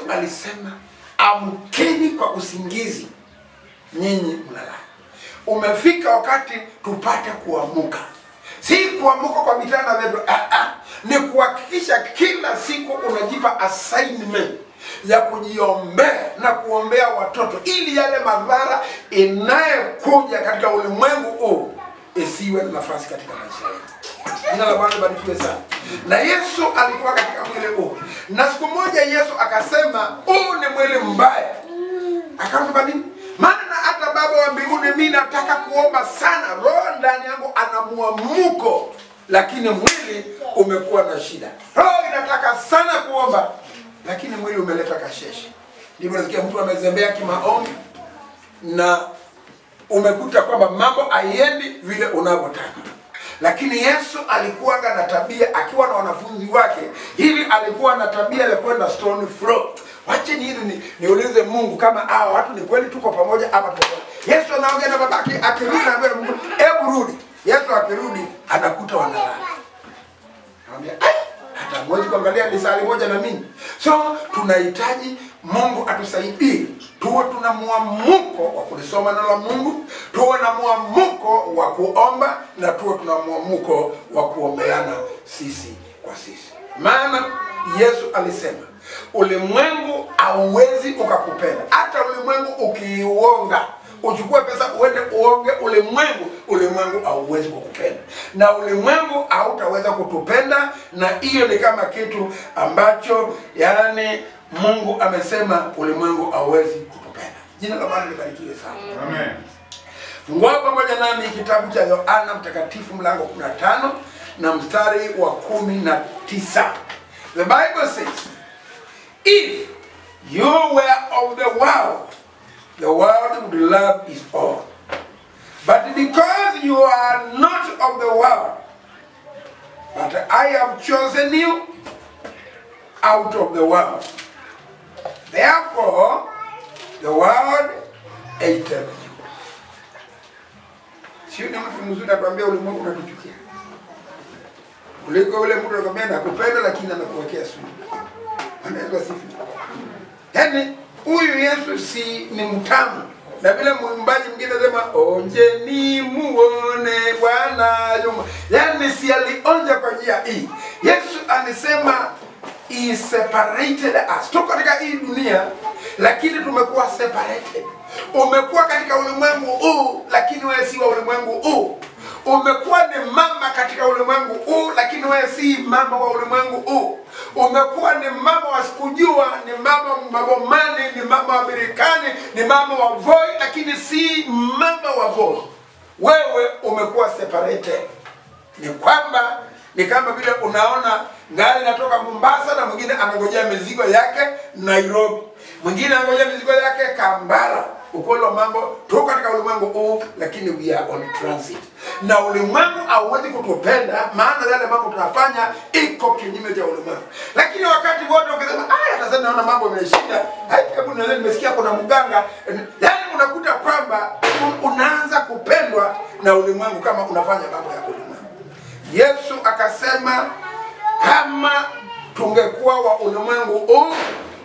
Yesu alisema, amkeni kwa usingizi, nyinyi mnalala. Umefika wakati tupate kuamuka. Si kuamuka kwa vitanda vyetu, ni kuhakikisha kila siku unajipa assignment ya kujiombea na kuombea watoto, ili yale madhara inayokuja katika ulimwengu huu isiwe na nafasi katika maisha yetu. Jina la Bwana libarikiwe sana. Na Yesu alikuwa katika mwili huu, na siku moja Yesu akasema, huu ni mwili mbaya. Akamwambia nini? Maana hata Baba wa mbinguni, mimi nataka kuomba sana, roho ndani yangu ana muamuko, lakini mwili umekuwa na shida. Roho inataka sana kuomba, lakini mwili umeleta kasheshe. Ndivyo nasikia mtu amezembea kimaombi na umekuta kwamba mambo haiendi vile unavyotaka. Lakini Yesu alikuwa na tabia, akiwa na wanafunzi wake, hivi alikuwa na tabia ya kwenda stone throw. Wache niulize Mungu kama hao watu ni kweli tuko pamoja hapa pamoja. Yesu anaongea na babake, akirudi na mbele Mungu, hebu rudi. Yesu akirudi anakuta wanalala. Anamwambia, hata mwezi kuangalia lisali moja na mimi. So tunahitaji Mungu atusaidie, tuwe tuna muamuko wa kulisoma neno la Mungu, tuwe na muamuko wa kuomba, na tuwe tuna muamuko wa kuombeana sisi kwa sisi. Maana Yesu alisema, ulimwengu hauwezi ukakupenda. Hata ulimwengu ukiuonga, uchukue pesa uende uonge ulimwengu hauwezi kukupenda. Na ulimwengu hautaweza kutupenda, na hiyo ni kama kitu ambacho yani Mungu amesema ulimwengu hauwezi kutupenda. Jina la Bwana libarikiwe sana. Amen. Fungua pamoja nami kitabu cha Yohana Mtakatifu mlango 15 na mstari wa 19. The Bible says, if you were of the world would love its own. But because you are not of the world, but I have chosen you out of the world, therefore the world hated you. Sio ni mtu mzuri atuambia ulimwengu unatuchukia. Kuliko ule mtu anakuambia nakupenda lakini anakuwekea sumu. Anaitwa sifa. Yaani huyu Yesu si ni mtamu. Na vile mwimbaji mwingine anasema onjeni muone Bwana yuma. Yaani si alionja kwa njia hii. Yesu alisema he separated us. Tuko katika hii dunia lakini tumekuwa separated. Umekuwa katika ulimwengu huu lakini wewe si wa ulimwengu huu. Umekuwa ni mama katika ulimwengu huu lakini wewe si mama wa ulimwengu huu. Umekuwa ni mama wa sikujua, ni mama wa Magomani, ni mama wa Birikani, ni mama wa Voi, lakini si mama wa Voi. Wewe umekuwa separated. Ni kwamba ni kama vile unaona gari linatoka Mombasa na mwingine anangojea mizigo yake Nairobi. Mwingine anangojea mizigo yake Kampala. Ukweli wa mambo, tuko katika ulimwengu huu lakini we are on transit. Na ulimwengu hauwezi kutupenda, maana yale mambo tunafanya iko kinyume cha ulimwengu. Lakini wakati wote ukisema sasa naona mambo yameshinda, hebu naweza nimesikia kuna mganga, yani unakuta kwamba unaanza kupendwa na ulimwengu kama unafanya mambo ya ulimwengu. Yesu akasema kama tungekuwa wa ulimwengu huu,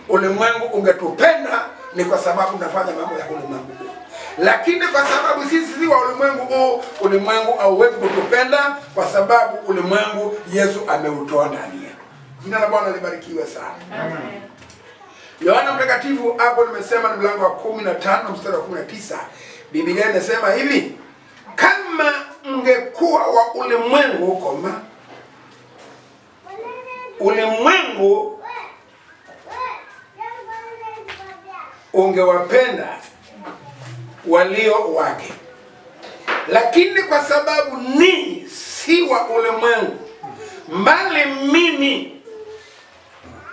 ulimwengu ungetupenda, ni kwa sababu tunafanya mambo ya ulimwengu. Lakini kwa sababu sisi si wa ulimwengu huu, ulimwengu hauwezi kutupenda kwa sababu ulimwengu Yesu ameutoa ndani yetu. Jina la Bwana libarikiwe sana. Amen. Yohana Mtakatifu hapo nimesema ni mlango wa 15 mstari wa 19. Biblia inasema hivi, kama mngekuwa wa ulimwengu koma, ulimwengu ungewapenda walio wake. Lakini kwa sababu ni si wa ulimwengu, mbali mimi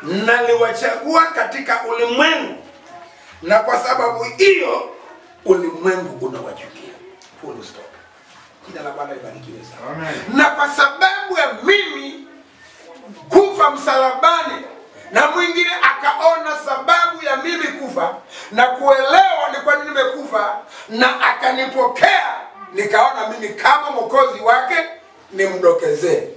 naliwachagua katika ulimwengu, na kwa sababu hiyo ulimwengu unawachukia. Full stop. Jina la Bwana libarikiwe sana. Amen. Na kwa sababu ya mimi kufa msalabani, na mwingine akaona sababu ya mimi kufa na kuelewa ni kwa nini nimekufa, na akanipokea, nikaona mimi kama mwokozi wake nimdokezee.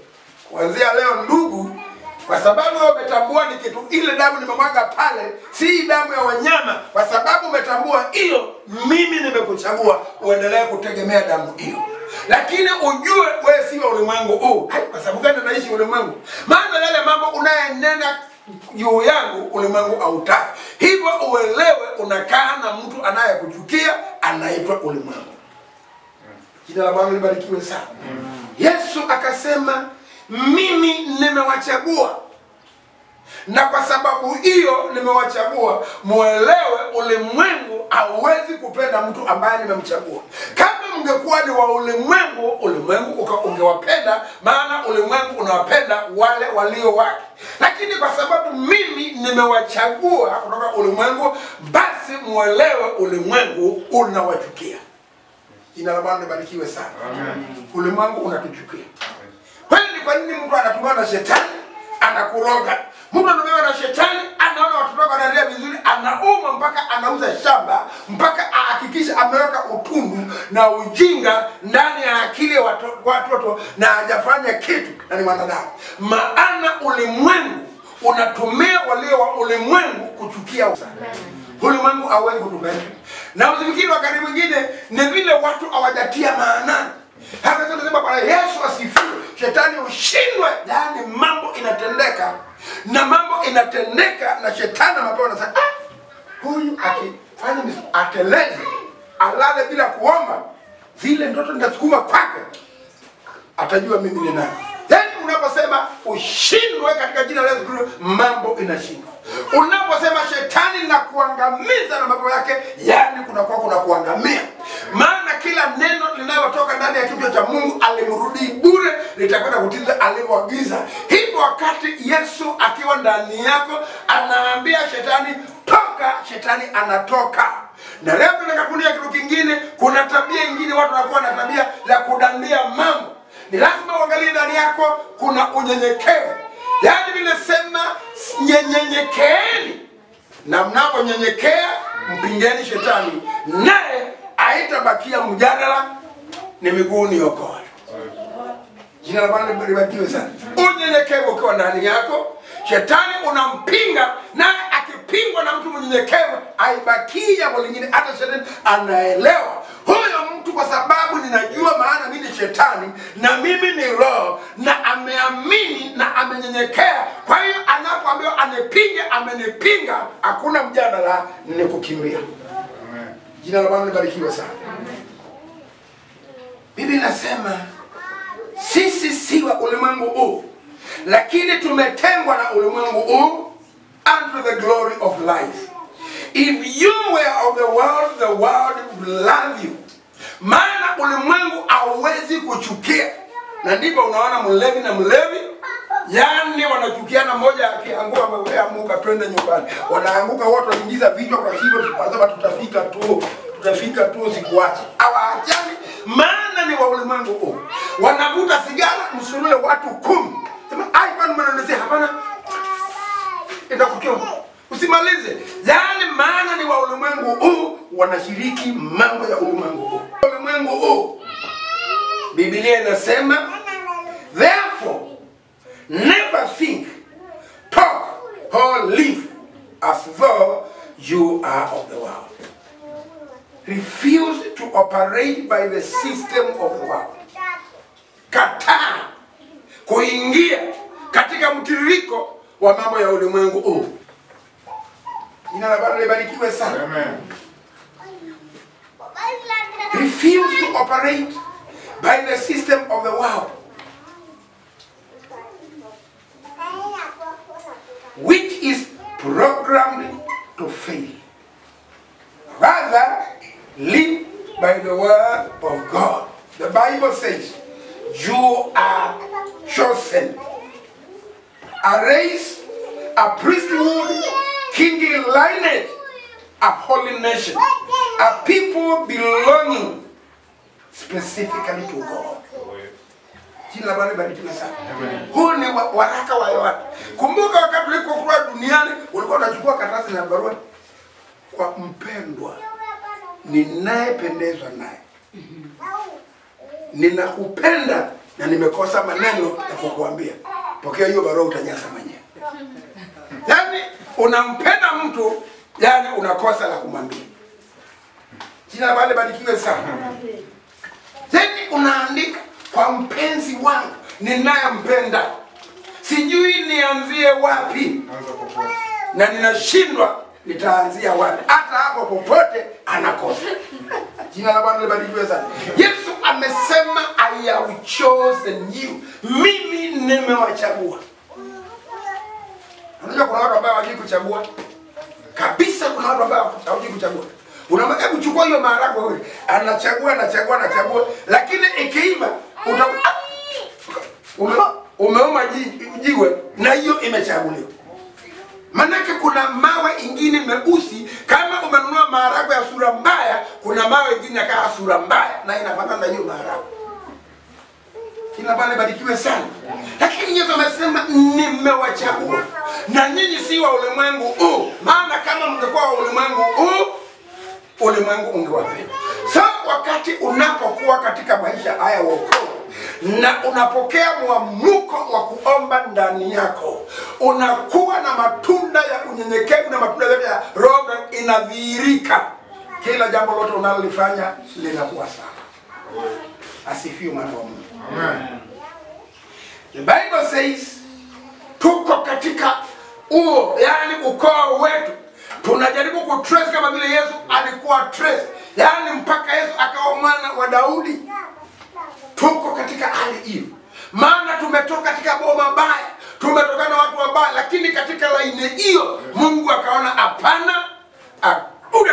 Kuanzia leo ndugu, Kwa sababu wewe umetambua ni kitu, ile damu nimemwaga pale si damu ya wanyama. Kwa sababu umetambua hiyo, mimi nimekuchagua uendelee kutegemea damu hiyo. Lakini ujue wewe si wa ulimwengu huu. Kwa sababu gani unaishi ulimwengu? Maana yale mambo unayenena juu yangu ulimwengu hautaki. Hivyo uelewe unakaa na mtu anayekuchukia, anaitwa ulimwengu. Jina la Bwana libarikiwe sana. Yesu akasema mimi nimewachagua, na kwa sababu hiyo nimewachagua muelewe ulimwengu hauwezi kupenda mtu ambaye nimemchagua. Kama mngekuwa ni wa ulimwengu, ulimwengu ungewapenda, maana ulimwengu unawapenda wale walio wake. Lakini kwa sababu mimi nimewachagua kutoka ulimwengu, basi muelewe ulimwengu unawachukia. Jina la Bwana libarikiwe sana. Amen. Ulimwengu unatuchukia. Kwani kwa nini mtu anatumiwa na shetani anakuroga? Mtu anatumiwa na shetani anaona watoto wake wanaendelea vizuri, anauma mpaka anauza shamba, mpaka ahakikisha ameweka utundu na ujinga ndani ya akili ya watoto na hajafanya kitu, na ni mwanadamu. Maana ulimwengu unatumia walio wa ulimwengu kuchukia. Ulimwengu hauwezi kutupenda. Na usifikiri wakati mwingine ni vile watu hawajatia maanani. Hata tunasema Bwana Yesu asifiwe, shetani ushindwe. Yaani mambo inatendeka, na mambo inatendeka na shetani ambaye anasema huyu akifanya ateleze, alale bila kuomba, zile ndoto ndasukuma kwake, atajua mimi ni nani. Yaani unaposema ushindwe katika jina la Yesu, mambo inashindwa. Unaposema shetani na kuangamiza na mambo yake, yani kuna kuangamia. Maana kila neno linalotoka ndani ya kinywa cha Mungu alimrudi bure, litakwenda kutimiza alivyoagiza. Hivyo wakati Yesu akiwa ndani yako anaambia shetani toka, shetani anatoka. Na leo tunakafunia kitu kingine, kuna tabia nyingine watu wanakuwa na tabia ya kudandia mambo. Ni lazima uangalie ndani yako kuna unyenyekevu. Yaani vile sema nyenyekeeni, na mnaponyenyekea mpingeni shetani, naye haitabakia mjadala, ni miguuni yako. Jina la Bwana libarikiwe sana. Unyenyekevu ukiwa ndani yako, shetani unampinga, na akipingwa na mtu mnyenyekevu haibaki jambo lingine. Hata shetani anaelewa huyo mtu, kwa sababu ninajua maana mimi ni shetani na mimi ni roho, na ameamini na amenyenyekea. Kwa hiyo anapoambiwa anipinge, amenipinga, hakuna mjadala, ni kukimbia. Amen. Jina la Bwana libarikiwe sana. Biblia inasema sisi si wa ulimwengu huu, lakini tumetengwa na ulimwengu huu unto the glory of life. If you were of the world would love you. Maana ulimwengu hauwezi kuchukia. Na ndipo unaona mlevi na mlevi, yani wanachukiana, mmoja akianguka wewe amuka twende nyumbani. Wanaanguka wote, wanaingiza vichwa kwa hivyo tunasema tutafika tu sikuache. Hawaachani, maana ni wa ulimwengu huu. Wanavuta sigara msulule watu 10. Sema ai kwani mnaonezea? Hapana, itakutoa usimalize. Yani maana ni wa ulimwengu huu, wanashiriki mambo ya ulimwengu huu. Ulimwengu huu, Biblia inasema therefore never think, talk or live as though you are of the world. Refuse to operate by the system of the world. Kataa kuingia katika mtiririko wa mambo ya ulimwengu huu. Jina la Bwana libarikiwe sana. Amen. Refuse to operate by the system of the world, which is programmed to fail. Rather, live by the word of God. The Bible says, you are chosen, a race, a priesthood, kingly lineage, a holy nation, a people belonging specifically to God. Jina la Bwana libarikiwe sana. Huu ni waraka wa Yohana. Kumbuka wakati ulikokuwa duniani ulikuwa unachukua karatasi na barua kwa mpendwa, ninayependezwa naye, ninakupenda na nimekosa maneno ya kukuambia. Pokea hiyo barua, utajaza mwenyewe. Yani unampenda mtu, yani unakosa la kumwambia. Jina la Bwana libarikiwe sana. Yani unaandika kwa mpenzi wangu ninayempenda, sijui nianzie wapi na ninashindwa nitaanzia wapi. Hata hapo popote anakosa. Jina la Bwana libarikiwe sana. Yesu amesema I have chosen you. Mimi nimewachagua. Unajua kuna watu ambao hawajui kuchagua. Kabisa kuna watu ambao hawajui kuchagua. Unamwambia hebu chukua hiyo maharagwe wewe. Anachagua. Lakini ikiiva umeoma jiwe na hiyo imechaguliwa. Manake kuna mawe ingine meusi, kama umenunua maharagwe ya sura mbaya, kuna mawe ingine ya sura mbaya na inafanana na hiyo maharagwe. Kila Bwana barikiwe sana. Lakini Yesu amesema nimewachagua na nyinyi si wa ulimwengu huu. Maana kama mngekuwa wa ulimwengu huu, ulimwengu ungewapenda. Sasa wakati unapokuwa katika maisha haya wokovu na unapokea mwamuko wa kuomba ndani yako, unakuwa na matunda ya unyenyekevu na matunda yote ya Roho inadhihirika. Kila jambo lote unalolifanya linakuwa sawa. Asifiwe mwana wa Mungu. Amen. The Bible says tuko katika yani ukoo wetu. Tunajaribu kutrace kama vile Yesu alikuwa trace. Yani mpaka Yesu akawa mwana wa Daudi. Tuko katika hali hiyo. Maana tumetoka katika boma baya, tumetoka na watu wabaya, lakini katika laini hiyo Mungu akaona hapana,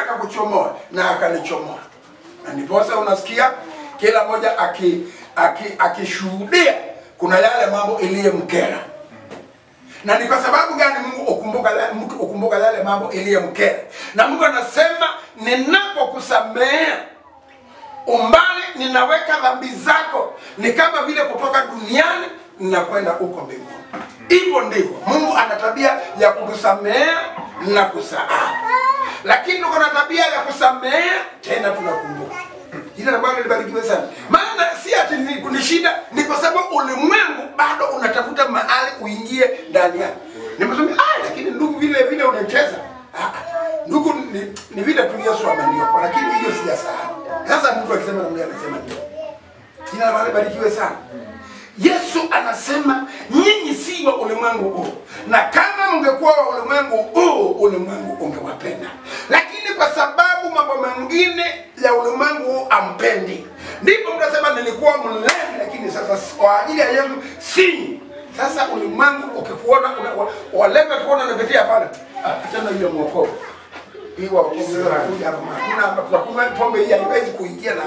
akakuchomoa na akanichomoa. Na ndiposa unasikia kila mmoja akishuhudia kuna yale mambo iliyomkera. Na ni kwa sababu gani Mungu ukumbuka yale mambo iliyomkera? Na Mungu anasema ninapokusamea umbali ninaweka dhambi zako, ni kama vile kutoka duniani ninakwenda huko mbinguni. Hivyo ndivyo Mungu ana tabia ya kutusamea na kusahau. Lakini tuko na tabia ya kusamea tena tunakumbuka. Jina la Bwana libarikiwe sana. Maana si ati ni shida, ni kwa sababu ulimwengu bado unatafuta mahali uingie ndani yake. Nimesema lakini ndugu vile unacheza. Ndugu ni vile tu Yesu ameniokoa, lakini hiyo sijasahau. Sasa mtu akisema na mimi anasema ndio. Jina la Bwana libarikiwe sana. Yesu anasema nyinyi si wa ulimwengu huu. Na kama mngekuwa wa ulimwengu huu, ulimwengu ungewapenda. Lakini kwa sababu mambo mengine ya ulimwengu huu ampendi, ndipo mnasema nilikuwa mlevi, lakini sasa kwa ajili ya Yesu si. Sasa ulimwengu ukikuona walevi kuona unapitia pale, achana hiyo mwokovu. Hiyo kuja hapa kuna pombe hii haiwezi kuingia na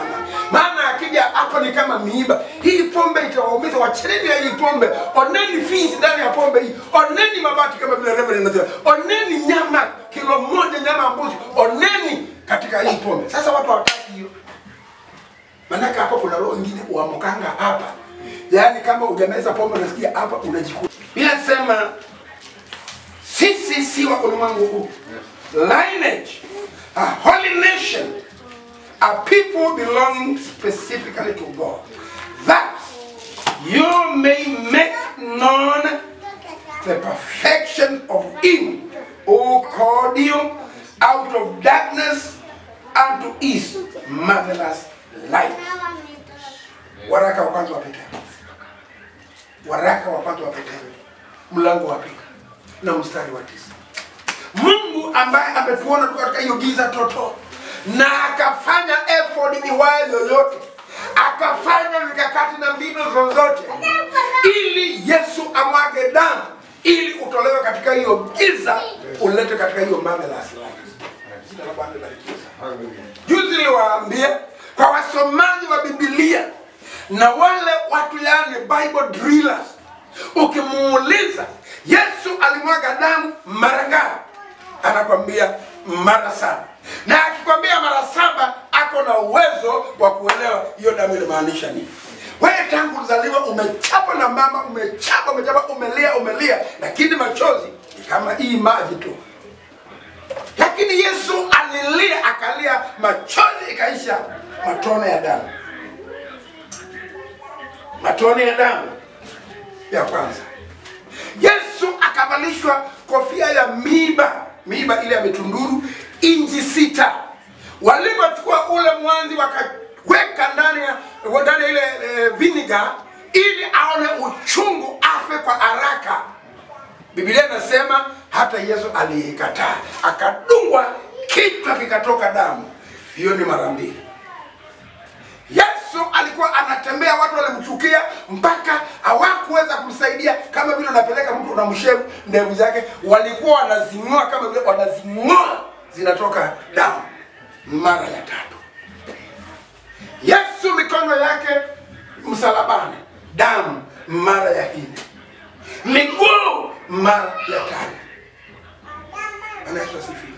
maana akija hapa ni kama miiba. Hii pombe itawaumiza, wacheni hii pombe. Oneni fees ndani ya pombe hii. Oneni mabati kama vile Reverend anasema. Oneni nyama kilo moja nyama mbuzi. Oneni katika hii pombe. Sasa watu hawataki hiyo. Maana hapa kuna roho nyingine uamkanga hapa. Yaani kama hujameza pombe unasikia hapa unajikuta. Bila sema sisi si wa ulimwengu huu. Lineage, a holy nation, a people belonging specifically to God, that you may make known the perfection of Him who called you out of darkness unto His marvelous light. Waraka wa kwanza wa Petro. Waraka wa kwanza wa Petro. Mlango wa pili na mstari wa 9. Mungu ambaye ametuona katika hiyo giza toto na akafanya effort iwayo yoyote, akafanya mikakati na mbinu zozote ili Yesu amwage damu ili utolewe katika hiyo giza ulete katika hiyo marvelous light. Jina la Bwana libarikiwe. Juzi niliwaambia kwa wasomaji wa Biblia na wale watu yani Bible drillers, ukimuuliza Yesu alimwaga damu mara ngapi, anakwambia mara 7. Na akikwambia mara 7 ako na uwezo wa kuelewa hiyo damu inamaanisha nini. Wewe tangu uzaliwa umechapa na mama, umechapa umelia, lakini machozi ni kama hii maji tu. Lakini Yesu alilia, akalia, machozi ikaisha, matone ya damu. Matone ya damu ya kwanza. Yesu akavalishwa kofia ya miiba ile ya mitunduru inchi 6. Walipochukua ule mwanzi wakaweka ndani ya ile vinegar ili aone uchungu, afe kwa haraka. Biblia inasema hata Yesu alikataa, akadungwa, kichwa kikatoka damu. Hiyo ni mara 2. Yesu alikuwa anatembea, watu walimchukia mpaka hawakuweza kumsaidia. Kama vile unapeleka mtu unamshevu ndevu zake, walikuwa wanazing'oa kama vile wanazing'oa, zinatoka damu. Mara ya 3 Yesu mikono yake msalabani, damu. Mara ya 4 miguu, mara ya 5. Anaitwa sifi.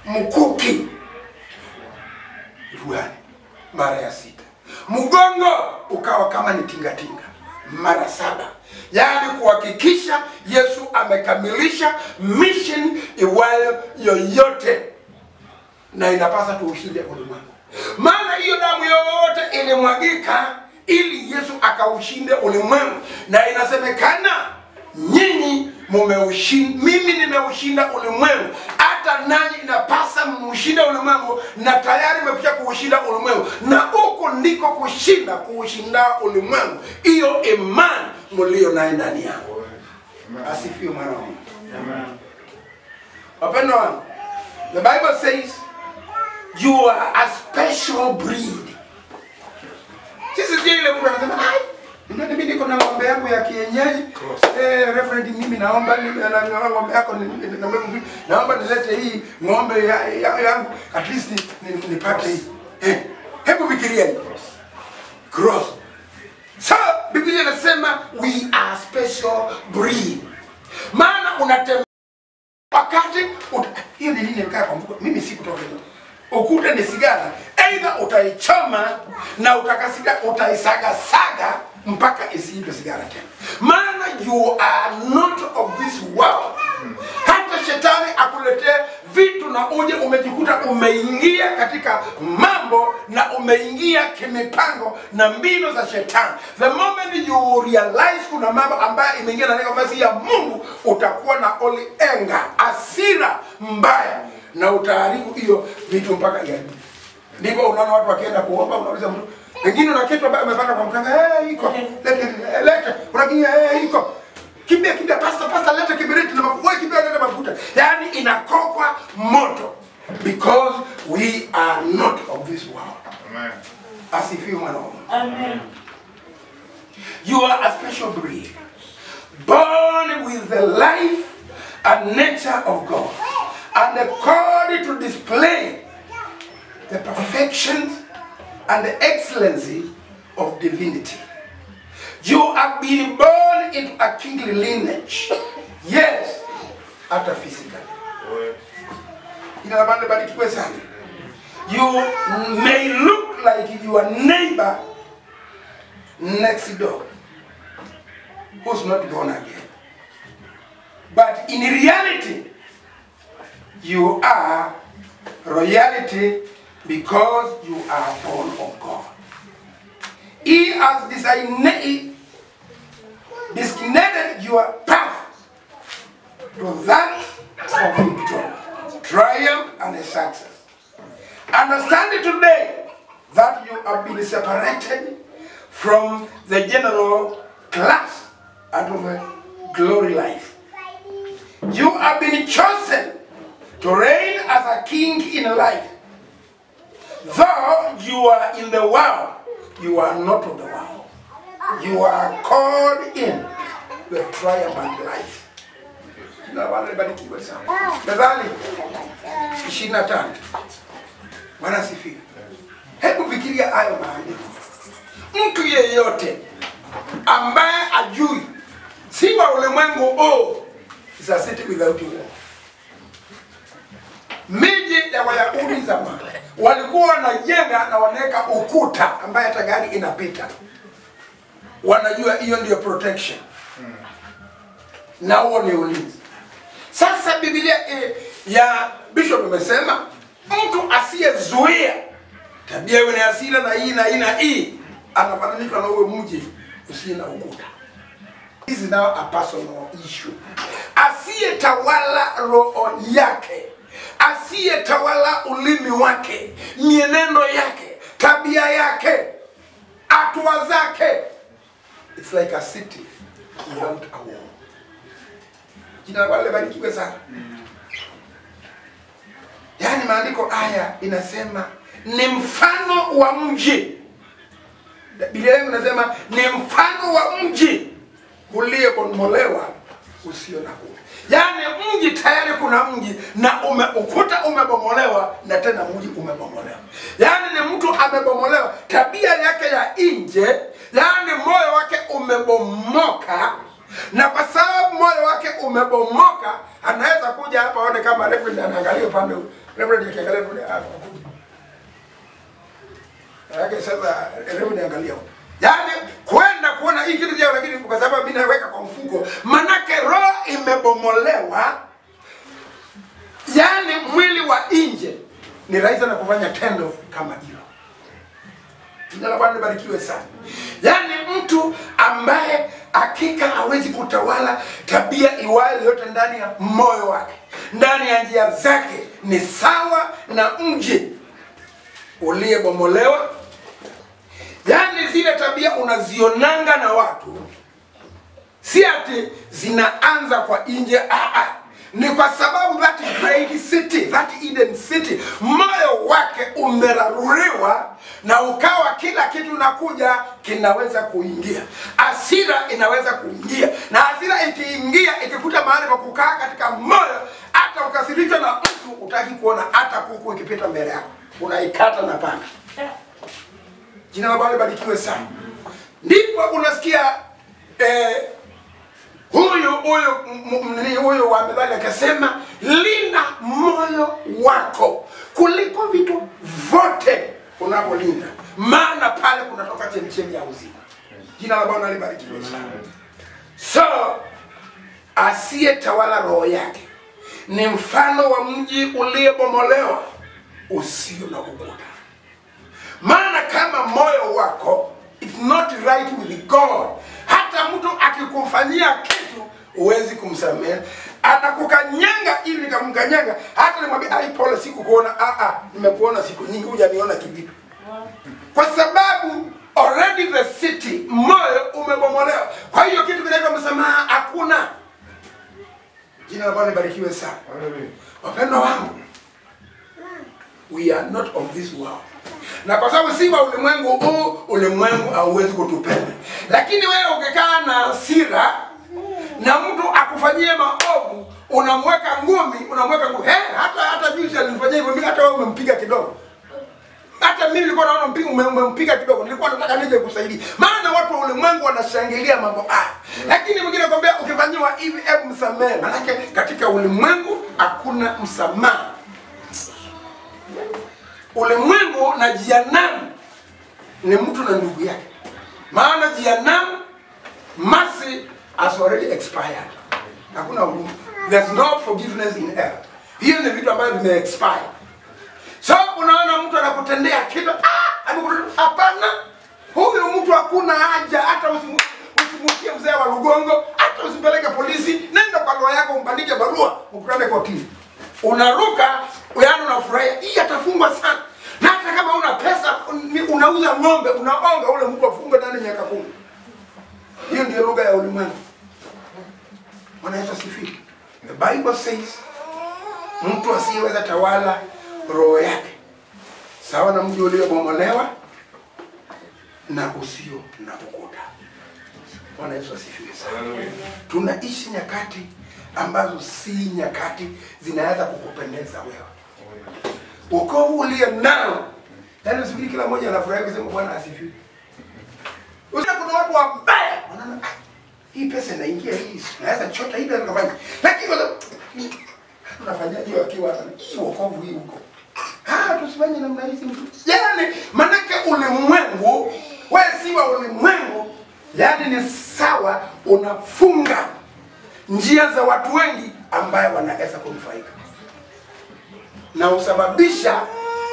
Mkuki ruani, mara ya 6. Mgongo ukawa kama ni tingatinga, mara 7. Yaani kuhakikisha Yesu amekamilisha mission iwayo yoyote, na inapasa tuushinde ulimwengu. Maana hiyo damu yote ilimwagika ili Yesu akaushinde ulimwengu, na inasemekana nyinyi mumeushinda, mimi nimeushinda ulimwengu, hata nanyi inapasa mushinde ulimwengu, na tayari mmekwisha kuushinda ulimwengu. Na huko ndiko kuushinda ulimwengu, hiyo imani mlio nayo ndani yako. Asifiwe mwana wa Mungu. Amen. Wapendwa wangu, the Bible says you are a special breed. Sisi sio ile mtu anasema mimi niko na ng'ombe yangu ya kienyeji. Reverend, mimi naomba ng'ombe yako naomba nilete hii ng'ombe yangu at least nipate hii. Hebu fikiria hii. Cross. So Biblia inasema we are special breed. Maana unatembea wakati hiyo ni nini nikaa kwa mfuko. Mimi si kutoka hiyo. Ukuta ni sigara, aidha utaichoma na utakasiga, utaisaga mpaka isiipe sigara tena. Maana you are not of this world. Hata shetani akuletee vitu na uje umejikuta umeingia katika mambo na umeingia kimipango na mbinu za shetani. The moment you realize kuna mambo ambayo imeingia na nafasi ya Mungu, utakuwa na anger, hasira mbaya, na utaharibu hiyo vitu mpaka yani. Ndipo unaona watu wakienda kuomba, unauliza mtu, wengine unaketwa baba amepanda kwa mkanga, iko leta unakimbia, iko kimbia pasta leta kibiriti na mafuta, kimbia leta mafuta. Yani inakokwa moto, because we are not of this world. Amen. Asifiwe mwana wa Mungu. Amen. You are a special breed, born with the life and nature of God, and called to display the perfection and the excellency of divinity. You have been born into a kingly lineage. Yes, after physically. You may look like your neighbor next door who's not born again. But in reality, you are royalty because you are born of God. He has designated your path to that of victory, triumph, and success. Understand today that you have been separated from the general class and of a glory life. You have been chosen to reign as a king in life. Though you are in the world, you are not of the world. You are called in the triumphant life. Methali 25. Bwana asifiwe. Hebu fikiria hayo maandiko. Mtu yeyote ambaye ajui si wa ulimwengu is a city without a wall. Miji ya Wayahudi zamani walikuwa wanajenga na wanaweka ukuta ambaye hata gari inapita. Wanajua hiyo ndio protection. Na huo ni ulinzi. Sasa Biblia ya Bishop imesema mtu asiyezuia tabia yake ni hasira na hii anafananishwa na uwe mji usio na ukuta. This is now a personal issue. Asiyetawala roho yake, asiyetawala ulimi wake, mienendo yake, tabia yake, hatua zake, it's like a city without a wall. Jina la Bwana libarikiwe sana. Yaani maandiko haya inasema ni mfano wa mji. Biblia inasema ni mfano wa mji uliobomolewa usio na kuta. Yaani mji tayari kuna mji na ukuta umebomolewa na tena mji umebomolewa. Yaani ni mtu amebomolewa, tabia yake ya nje, yaani moyo wake umebomoka, na kwa sababu moyo wake umebomoka anaweza kuja hapa aone kama Reverend anaangalia upande huu. Reverend akiangalia kule hapo. Yake sasa Reverend anaangalia huko. Yaani kwenda kuona hii kitu jao, lakini kwa sababu mimi naweka kwa mfuko, manake roho imebomolewa. Yaani mwili wa nje ni rahisi na kufanya tendo kama hilo. Jina la Bwana libarikiwe sana. Yaani mtu ambaye hakika hawezi kutawala tabia iwayo yote ndani ya moyo wake, ndani ya njia zake, ni sawa na mji uliyebomolewa. Yaani zile tabia unazionanga na watu, si ati zinaanza kwa nje, ni kwa sababu that great city, that Eden city, moyo wake umeraruriwa na ukawa kila kitu nakuja kinaweza kuingia. Hasira inaweza kuingia, na hasira ikiingia ikikuta mahali pa kukaa katika moyo, hata ukasirika na mtu utaki kuona hata kuku ikipita mbele yako, unaikata na panga. Jina la Bwana libarikiwe sana. Ndipo unasikia huyu wa Methali akasema, linda moyo wako kuliko vitu vote unavyolinda, maana pale kunatoka chemchemi ya uzima. Jina la Bwana libarikiwe sana. So asiyetawala roho yake ni mfano wa mji uliobomolewa usio na ukuta. Maana kama moyo wako it's not right with God, hata mtu akikufanyia kitu huwezi kumsamehe, atakukanyanga ili nikamkanyanga, hata nimwambie ai pole siku kuona, nimekuona siku nyingi, hujaniona kivipi? Kwa sababu already the city, moyo umebomolewa. Kwa hiyo kitu kinaitwa msamaha hakuna. Jina la Bwana libarikiwe sana. Wapendwa wangu, we are not of this world. Na kwa sababu si wa ulimwengu huu, ulimwengu hauwezi kutupenda. Lakini wewe ukikaa na hasira na mtu akufanyie maovu, unamweka ngumi, hata juzi alinifanyia hivyo, mimi hata wewe umempiga kidogo. Hata mimi nilikuwa naona umempiga kidogo, nilikuwa nataka nije kusaidia. Maana watu wa ulimwengu wanashangilia mambo haya. Lakini mwingine anakuambia ukifanywa hivi hebu msamehe. Maana katika ulimwengu hakuna msamaha. Ulimwengu na jehanamu ni mtu na ndugu yake. Maana jehanamu, mercy has already expired. Hakuna huruma. There's no forgiveness in hell. Hiyo ni vitu ambavyo vime expire. So unaona mtu anakutendea kitu, hapana, huyu mtu hakuna haja, hata usimutie mzee wa Lugongo, hata usipeleke polisi, nenda kwa roho yako umpandike barua, ukutane kotini. Unaruka, yaani unafurahia, hii atafungwa sana. Na hata kama una pesa, unauza ng'ombe, unaonga ule mtu afungwe ndani miaka 10. Hiyo ndio lugha ya ulimwengu. Bwana Yesu asifiwe. The Bible says, mtu asiyeweza tawala roho yake sawa na mji uliobomolewa na usio na ukuta. Bwana Yesu asifiwe sana. Tunaishi nyakati ambazo si nyakati zinaweza kukupendeza wewe. Wokovu ulio nao, yaani usibiri kila mmoja anafurahi kusema Bwana asifiwe. Kuna watu wabaya wanaona hii pesa inaingia hii, naweza chota hii na kufanya. Lakini unafanyaje wakiwa hii wokovu hii huko? Tusifanye namna hizi mtu. Yaani manake ulimwengu, wewe si wa ulimwengu, yaani ni sawa unafunga njia za watu wengi ambayo wanaweza kunufaika. Na usababisha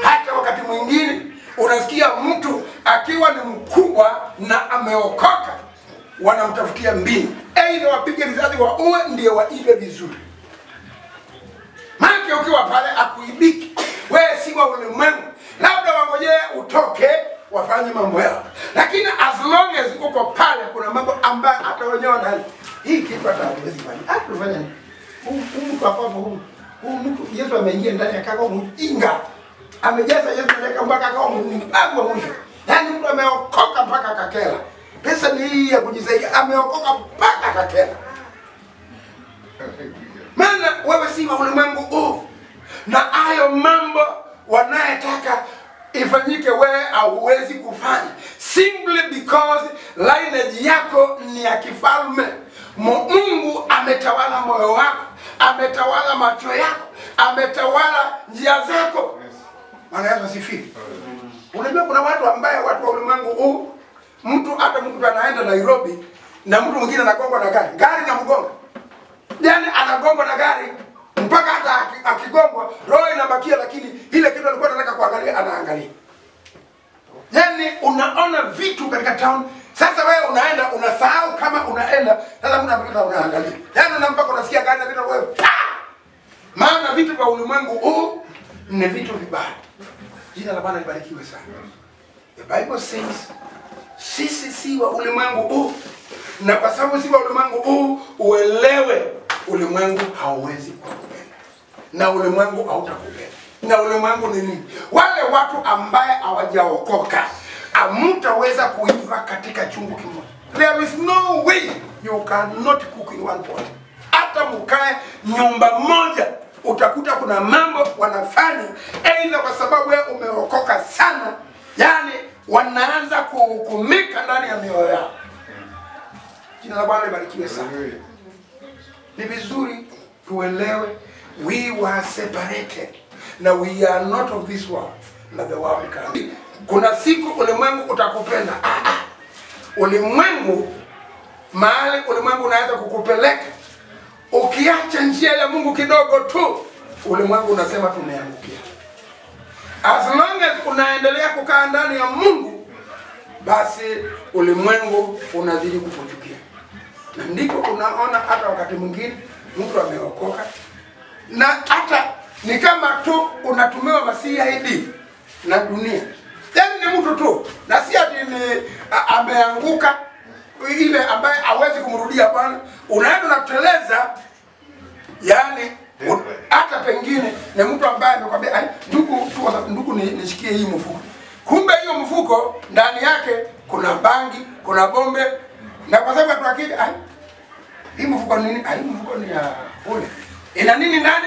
hata wakati mwingine unasikia mtu akiwa ni mkubwa na ameokoka, wanamtafutia mbinu aidha wapige risasi waue, ndio waibe vizuri. Maana ukiwa pale akuibiki, wewe si wa ulimwengu. Labda wangojee utoke wafanye mambo yao, lakini as long as uko pale, kuna mambo ambayo hata wenyewe na hii kitu hata hawezi fanya. Hata ufanya nini? Mtu hapo huyu mtu Yesu ameingia ndani ya kaka inga. Amejaza Yesu ndani ya mpaka kaka mpango wa mwisho. Yaani mtu ameokoka mpaka kakela. Pesa ni hii ya kujisaidia, ameokoka mpaka kakela. Maana wewe si wa ulimwengu huu. Na hayo mambo wanayetaka ifanyike wewe hauwezi kufanya, simply because lineage yako ni ya kifalme. Mungu ametawala moyo wako, ametawala macho yako, ametawala njia zako. Maana Yesu asifiwe. Unajua kuna watu ambaye watu wa ulimwengu huu, mtu hata mtu anaenda Nairobi na mtu mwingine anagongwa na gari na mgonga. Yaani anagongwa na gari mpaka hata akigongwa roho inabakia, lakini ile kitu alikuwa anataka kuangalia anaangalia. Yaani unaona vitu katika town. Sasa wewe unaenda unasahau kama unaenda, sasa mtu unaangalia. Yaani unampaka unasikia gari na vitu wewe. Maana vitu vya ulimwengu huu ni vitu vibaya. Jina la Bwana libarikiwe sana. The Bible says sisi si wa ulimwengu huu, na kwa sababu si wa ulimwengu huu, uelewe ulimwengu hauwezi kukupenda na ulimwengu hautakupenda. Na ulimwengu ni nini? Wale watu ambaye hawajaokoka, hamtaweza kuiva katika chungu kimoja. There is no way you cannot cook in one pot. Hata mkae nyumba moja, utakuta kuna mambo wanafanya, aidha kwa sababu wewe umeokoka sana, yani wanaanza kuhukumika ndani ya mioyo yao. Jina la Bwana libarikiwe sana. Ni vizuri tuelewe we were separated. Now we are not of this world, like the world can. Kuna siku ulimwengu utakupenda. Ulimwengu, mahali ulimwengu unaweza kukupeleka, ukiacha njia ya Mungu kidogo tu, ulimwengu unasema tumeangukia. As long as unaendelea kukaa ndani ya Mungu, basi ulimwengu unazidi kukuchukia. Na ndiko unaona hata wakati mwingine mtu ameokoka na hata ni kama tu unatumiwa CID na dunia. Yaani ni mtu tu, na si ati ni ameanguka ile ambaye hawezi kumrudia Bwana, unaenda unateleza. Yaani hata pengine ni mtu ambaye amekwambia ndugu nishikie hii mfuko. Kumbe hiyo mfuko ndani yake kuna bangi, kuna bombe, na kwa sababu watu akili hii mfuko nini? Hii mfuko ni ya ule. Ina nini ndani?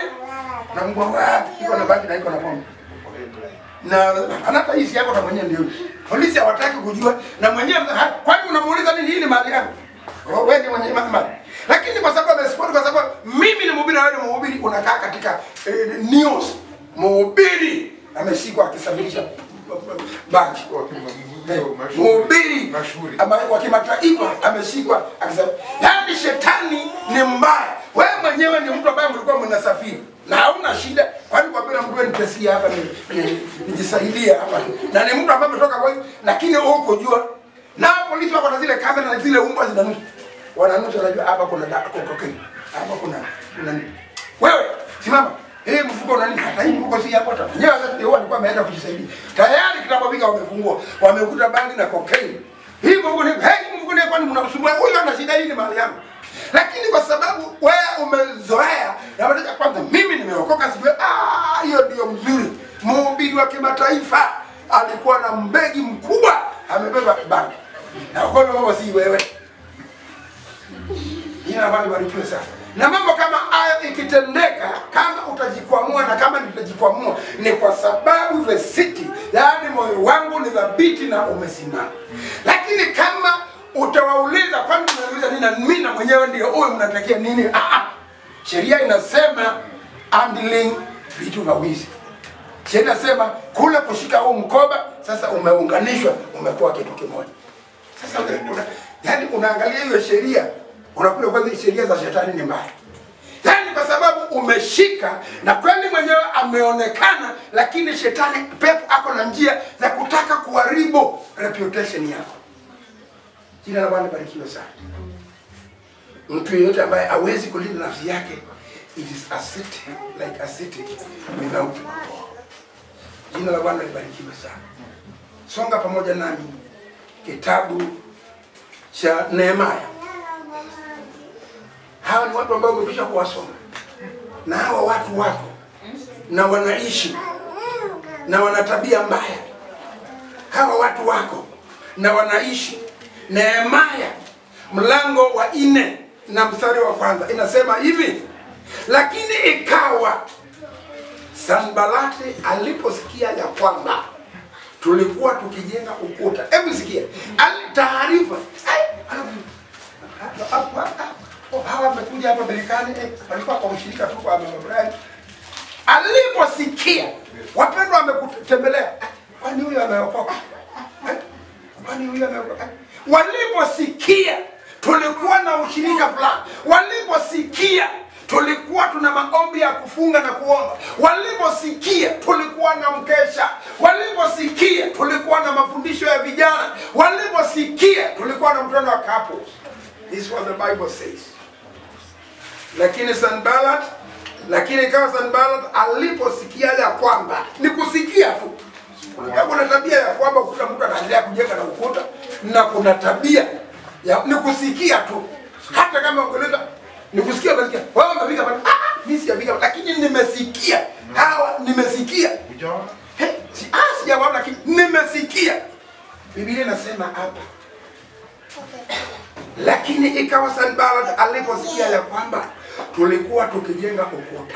Na Mungu iko na bangi na iko na pombe. Na hata hisi yako na mwenyewe ndio. Polisi hawataki kujua, na mwenyewe kwani unamuuliza nini hii ni mali yangu? Wewe ndiye mwenye mali. Lakini kwa sababu amesport, kwa sababu mimi ni mhubiri na wewe ni mhubiri, unakaa katika news. Mhubiri ameshikwa akisafirisha bangi. Mhubiri wa kimataifa ameshikwa akisema, yaani shetani ni mbaya. Wewe mwenyewe ni mtu ambaye mlikuwa mnasafiri na hauna shida, kwani kwa bila mtu nitesia hapa nijisaidia hapa, na ni mtu ambaye ametoka kwa, lakini uko jua na polisi wako na zile kamera na zile umba zinanusa, wananusa, unajua hapa kuna cocaine, hapa kuna nini. Wewe simama, mfuko una nini? Hata hii mfuko si hapo hata. Nyewe sasa ndio walikuwa wameenda kujisaidia. Tayari kinapofika wamefungua, wamekuta bangi na cocaine. Hii mfuko ni mfuko ni kwani mnamsumbua huyo ana shida hii ni mali yangu. Lakini kwa sababu wewe umezoea na baada ya kwanza mimi nimeokoka sijui hiyo ndio mzuri. Mhubiri wa kimataifa alikuwa na mbegi mkubwa amebeba bangi. Na kwa hiyo si wewe. Jina bali barikiwe sana. Na mambo kama haya ikitendeka, kama utajikwamua na kama nitajikwamua, ni kwa sababu the city, yaani moyo wangu ni thabiti na umesimama. Lakini kama utawauliza kwani unauliza nini, na mimi na mwenyewe ndio wewe mnatakia nini? Sheria inasema handling vitu vya wizi. Sheria inasema kula kushika huu mkoba, sasa umeunganishwa, umekuwa kitu kimoja. Sasa yaani unaangalia hiyo sheria, unakuja kwanza sheria za shetani ni mbaya. Yaani kwa sababu umeshika na kweli mwenyewe ameonekana, lakini shetani pepo ako na njia za kutaka kuharibu reputation yako. Jina la Bwana libarikiwe sana. Mtu yeyote ambaye hawezi kulinda nafsi yake, it is a city, like a city without a wall. Jina la Bwana libarikiwe sana. Songa pamoja nami kitabu cha Nehemia. Hawa ni watu ambao umekwisha kuwasoma. Na hawa watu wako na wanaishi na wana tabia mbaya. Hawa watu wako na wanaishi. Nehemia mlango wa 4 na mstari wa 1 inasema hivi: lakini ikawa Sanbalati aliposikia ya kwamba tulikuwa tukijenga ukuta. Hebu sikia. Taarifa. Hawa wamekuja hapa Marekani, walikuwa kwa ushirika tu kwa Mama Brian. Aliposikia, wapendwa wamekutembelea. Kwani huyu ameokoka? Kwani huyu ameokoka? Waliposikia tulikuwa na ushirika fulani. Waliposikia tulikuwa tuna maombi ya kufunga na kuomba. Waliposikia tulikuwa na mkesha. Waliposikia tulikuwa na mafundisho ya vijana. Waliposikia tulikuwa na mkutano wa couples. This is what the Bible says. Lakini kama Sanballat aliposikia ya kwamba, ni kusikia tu. Kuna tabia ya kwamba kuna mtu anaendelea kujenga na ukuta, na kuna tabia ya ni kusikia tu. Hata kama ungeleta ni kusikia, wewe umefika bado, mimi sijafika, lakini nimesikia. Nimesikia. Sijaona, lakini nimesikia. Biblia inasema hapa. Lakini ikawa Sanballat aliposikia ya kwamba tulikuwa tukijenga ukuta,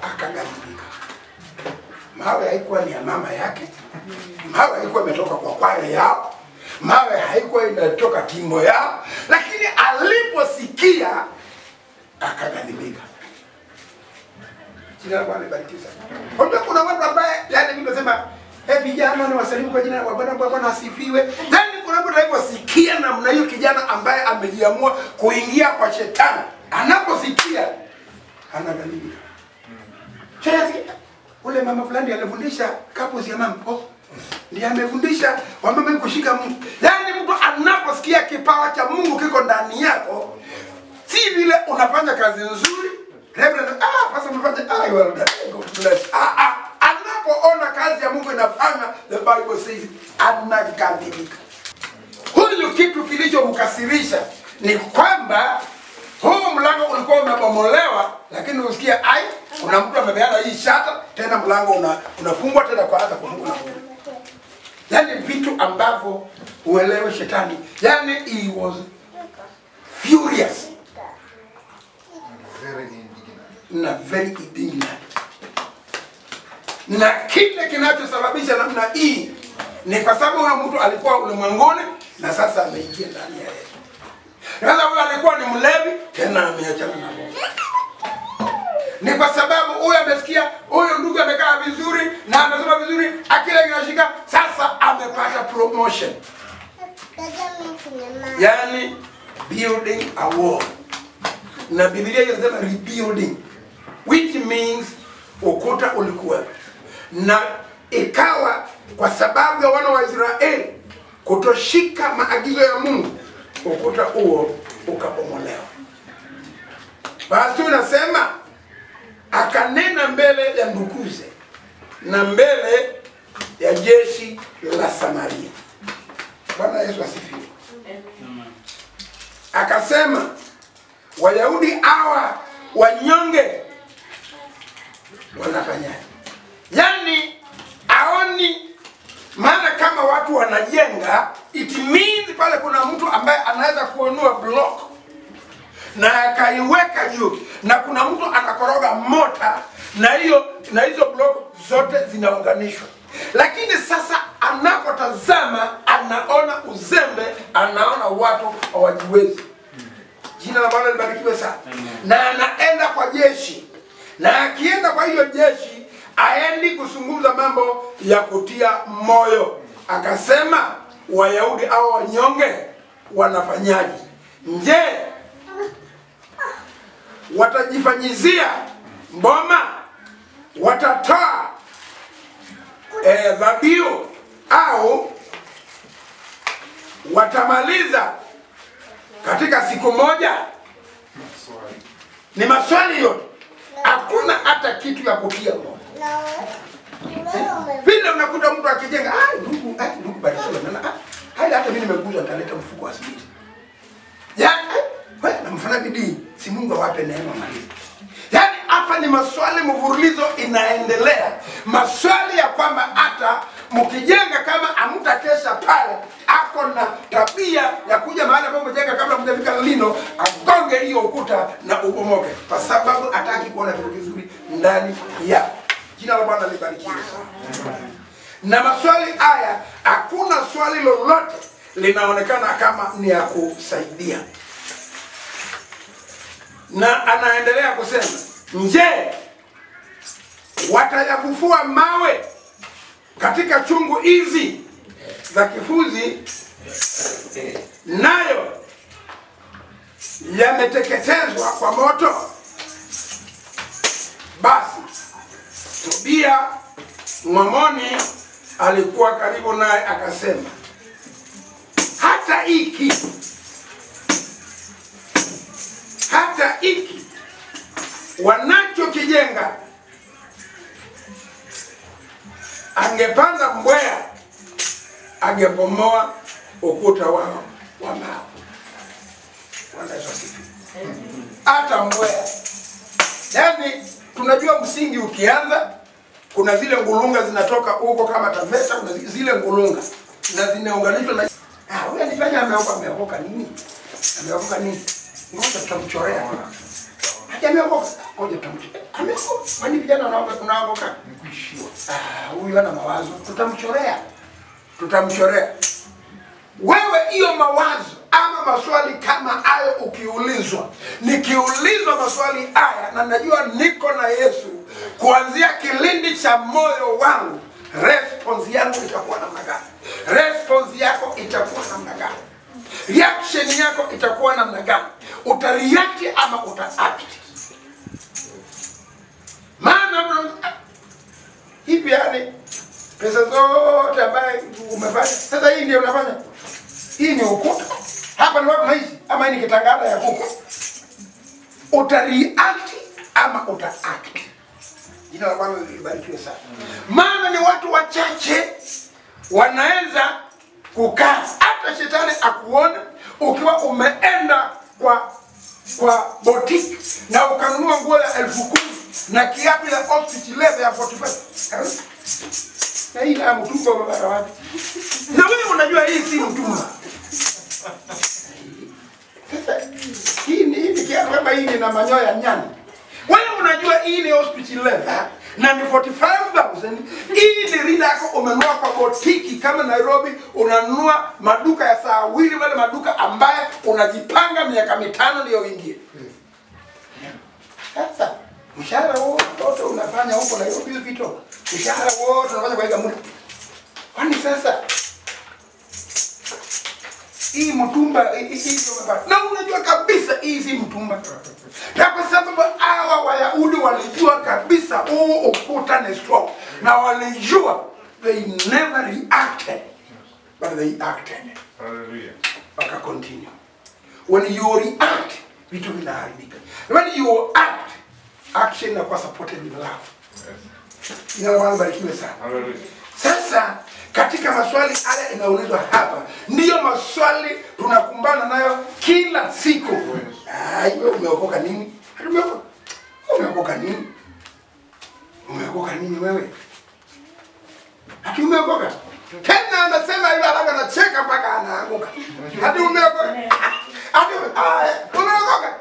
akaghadhibika. Mawe haikuwa ni ya mama yake. Mawe haikuwa imetoka kwa kware yao. Mawe haikuwa inatoka timbo yao. Lakini aliposikia akaghadhibika. Jina la Bwana libarikiwe sana. Kuna watu ambaye yani nimesema vijana na wasalimu kwa jina la Bwana. Bwana asifiwe. Yani kuna mtu aliposikia namna hiyo, kijana ambaye amejiamua kuingia kwa shetani, anaposikia anaghadhibika. Ule mama fulani alifundisha couples ya mama. Ndiye amefundisha wamama kushika Mungu. Yaani mtu anaposikia kipawa cha Mungu kiko ndani yako, si vile unafanya kazi nzuri, Reverend, sasa unafanya you are blessed. Anapoona kazi ya Mungu inafanya, the Bible says anaghadhibika. Huyu kitu kilichomkasirisha ni kwamba huu mlango ulikuwa umebomolewa, lakini usikia kuna mtu amebeana hii shata, tena mlango unafungwa tena kwa hata kufungwa. Yani vitu ambavyo uelewe shetani. Yani he was furious. Very indignant. Na kile kinachosababisha namna hii ni kwa sababu huyo mtu alikuwa ulimwenguni na sasa ameingia ndani ya Yesu. Sasa huyo alikuwa ni mlevi, tena ameachana na Mungu. Ni kwa sababu huyo amesikia huyo ndugu amekaa vizuri na amesoma vizuri, akili inashika, sasa amepata promotion. Yani building a wall. Na Biblia inasema rebuilding, which means ukuta ulikuwa. Na ikawa kwa sababu ya wana wa Israeli kutoshika maagizo ya Mungu, ukuta huo ukabomolewa. Basi tunasema akanena mbele ya nduguze na mbele ya jeshi la Samaria. Bwana Yesu asifiwe. Akasema Wayahudi hawa wanyonge wanafanyaje? Yani aoni, maana kama watu wanajenga, it means pale kuna mtu ambaye anaweza kuonua block na akaiweka juu, na kuna mtu anakoroga mota na hizo block zote zinaunganishwa. Lakini sasa anapotazama anaona uzembe, anaona watu hawajiwezi. Jina la Bwana libarikiwe sana. Na anaenda kwa jeshi. Na akienda kwa hiyo jeshi, aendi kuzungumza mambo ya kutia moyo. Akasema Wayahudi hao wanyonge wanafanyaje? Je, watajifanyizia mboma? Watatoa dhabihu au watamaliza katika siku moja? Ni maswali yote. Hakuna hata kitu ya kutia moyo. Vile unakuta mtu akijenga, ndugu barikiwa na hata mimi nimekuja nitaleta mfuko wa simiti. Wewe namfanya bidii, si Mungu awape neema mali. Yaani hapa ni maswali mvurulizo inaendelea. Maswali ya kwamba hata mkijenga kama hamtakesha pale, ako na tabia ya kuja mahali ambapo mjenga kabla mjafika lino, agonge hiyo ukuta na ubomoke. Kwa sababu hataki kuona kitu kizuri ndani ya. Jina la Bwana libarikiwe sana. Na maswali haya, hakuna swali lolote linaonekana kama ni ya kusaidia. Na anaendelea kusema, "Je, watayafufua mawe katika chungu hizi za kifuzi, nayo yameteketezwa kwa moto?" Basi Tobia Mwamoni alikuwa karibu naye akasema, hata hiki wanachokijenga, angepanda mbweha angebomoa ukuta wao wa mawe. Hata mbweha. Yaani tunajua msingi ukianza kuna zile ngulunga zinatoka huko kama Taveta, kuna zile ngulunga na zimeunganishwa na huyu anifanya ameokoka nini? Ameokoka nini? Ngoja tutamchorea. Hajameokoka. Ngoja tutamchorea. Ameokoka. Kwani vijana wanaokoka ni kuishiwa. Huyu ana mawazo. Tutamchorea. Wewe hiyo mawazo ama maswali kama hayo ukiulizwa, nikiulizwa maswali haya na najua niko na Yesu kuanzia kilindi cha moyo wangu, response yangu itakuwa namna gani? Response yako itakuwa namna gani? Reaction yako itakuwa namna gani? Utareact ama utaact? Maana hivi yani pesa zote ambaye umefanya sasa, hii ndio unafanya. Hii ni ukuta. Hapa ni watu naishi ama hii ni kitangada ya kuku. Utareact ama utaact? Jina la Bwana libarikiwe sana. Maana ni watu wachache wanaweza kukaa, hata shetani akuone ukiwa umeenda kwa boutique na ukanunua nguo ya 10,000 na kiatu ya Oxford leather ya 45. Na hii na mtumba wa baba wapi? Na wewe unajua hii si mtumba. Sasa hii ni kiatu kama hii na manyoya nyani. Wewe unajua hii ni hospital leather na ni 45,000. Hii ni rinda yako umenunua kwa botiki kama Nairobi, unanunua maduka ya saa wili, wale maduka ambaye unajipanga miaka 5 ndio uingie. Sasa mshahara wote unafanya huko Nairobi vitu. Mshahara wote unafanya kwa hiyo mtu. Kwani sasa hii mtumba hii na unajua kabisa hii si mtumba. Na kwa sababu hawa Wayahudi walijua kabisa huu ukuta ni strong. Na walijua, they never reacted, but they acted. Hallelujah. Waka continue. When you react, vitu vinaharibika. When you act, action inakuwa supported with love. Jina la Bwana barikiwe sana. Hallelujah. Sasa katika maswali haya inaulizwa hapa, ndiyo maswali tunakumbana nayo kila siku. Wewe umeokoka nini? Umeokoka nini? Umeokoka nini wewe? Hati umeokoka? Tena anasema hivi haraka na cheka mpaka anaanguka. Hati umeokoka? Hati umeokoka?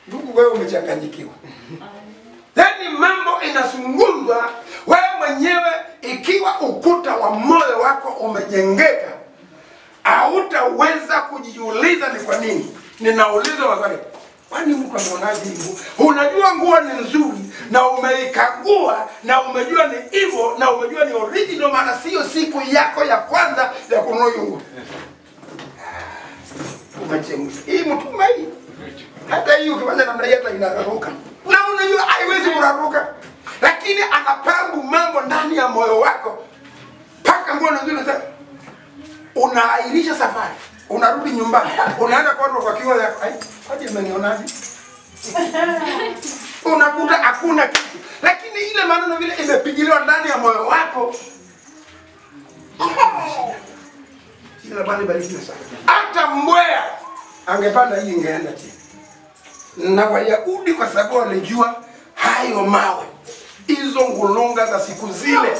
Ndugu wewe umechanganyikiwa. Yaani mambo inazungumzwa wewe mwenyewe, ikiwa ukuta wa moyo wako umejengeka, hautaweza kujiuliza ni kwa nini. Ninauliza wakati, kwani mtu anaonaje hivyo? Unajua nguo ni nzuri na umeikagua na umejua ni hivyo na umejua ni original, maana sio siku yako ya kwanza ya kununua nguo. Umechemsha. Hii mtumba hii. Hata hiyo ukifanya namna hiyo hata inararuka. Na unajua haiwezi kuraruka. Lakini anapambu mambo ndani ya moyo wako. Paka nguo nzuri sana. Unaahirisha safari. Unarudi nyumbani. Unaenda kwa kiwa yako. Kwaje umenionaje? Unakuta hakuna kitu, lakini ile maneno vile imepigiliwa ndani ya moyo wako. Jina la Bwana libarikiwe sana. Hata mbweha angepanda hii ingeenda chini. Na Wayahudi kwa sababu walijua hayo mawe, hizo ngulunga za siku zile,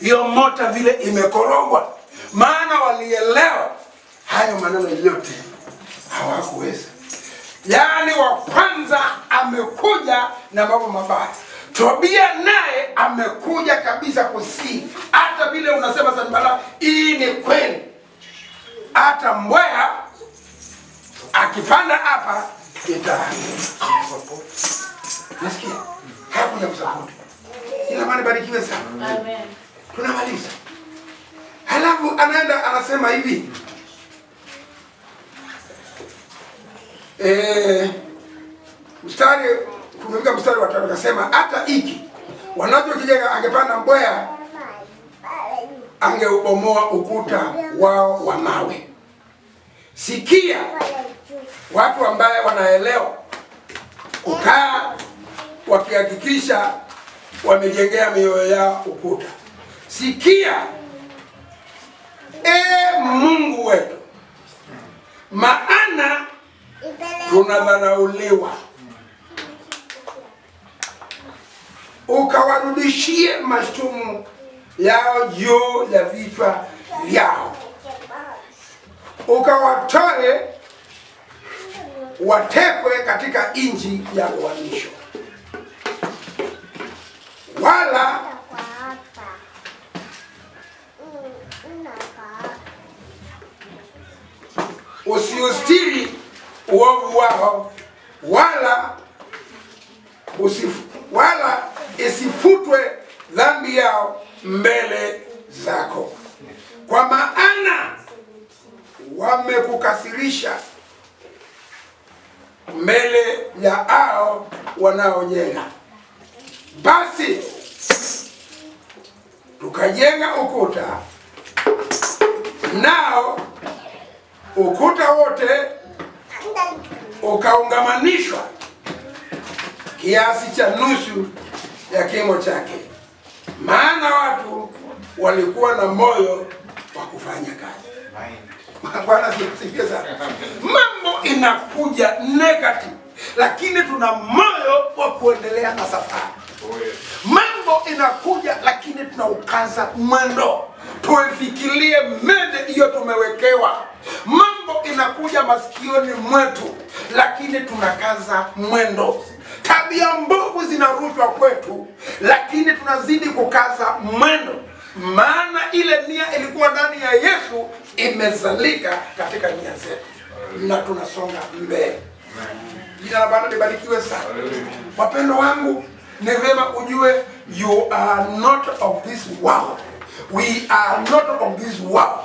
hiyo mota vile imekorogwa, maana walielewa hayo maneno yote hawakuweza. Yaani wa kwanza amekuja na mambo mabaya. Tobia naye amekuja kabisa kusii. Hata vile unasema Sanbalati, hii ni kweli. Hata mbweha akipanda hapa nasikia hakuja kusapoti. Ila Bwana barikiwe sana. Amen. Tunamaliza. Halafu anaenda anasema hivi. Kumefika mstari wa 5 akasema hata hiki wanachokijenga angepanda mbweha angeubomoa ukuta wao wa mawe. Sikia watu ambaye wanaelewa kukaa wakihakikisha wamejengea mioyo yao ukuta. Sikia Mungu wetu, maana tunadharauliwa, ukawarudishie mashtumu yao juu ya vichwa vyao, ukawatoe watekwe katika nchi ya uhamisho, wala usiustiri uovu wao, wala isifutwe dhambi yao mbele zako, kwa maana wamekukasirisha mbele ya hao wanaojenga. Basi tukajenga ukuta, nao ukuta wote ukaungamanishwa kiasi cha nusu ya kimo chake, maana watu walikuwa na moyo wa kufanya kazi. Bwana sifiwe sana. Mambo inakuja negative, lakini tuna moyo wa kuendelea na safari. Mambo inakuja lakini tunaukaza mwendo, tuifikirie mede hiyo tumewekewa. Mambo inakuja masikioni mwetu lakini tunakaza mwendo. Tabia mbovu zinarushwa kwetu lakini tunazidi kukaza mwendo, maana ile nia ilikuwa ndani ya Yesu imezalika katika nia zetu na tunasonga mbele. Jina la Bwana libarikiwe sana. Wapendo wangu, ni vema ujue you are not of this world. We are not of this world.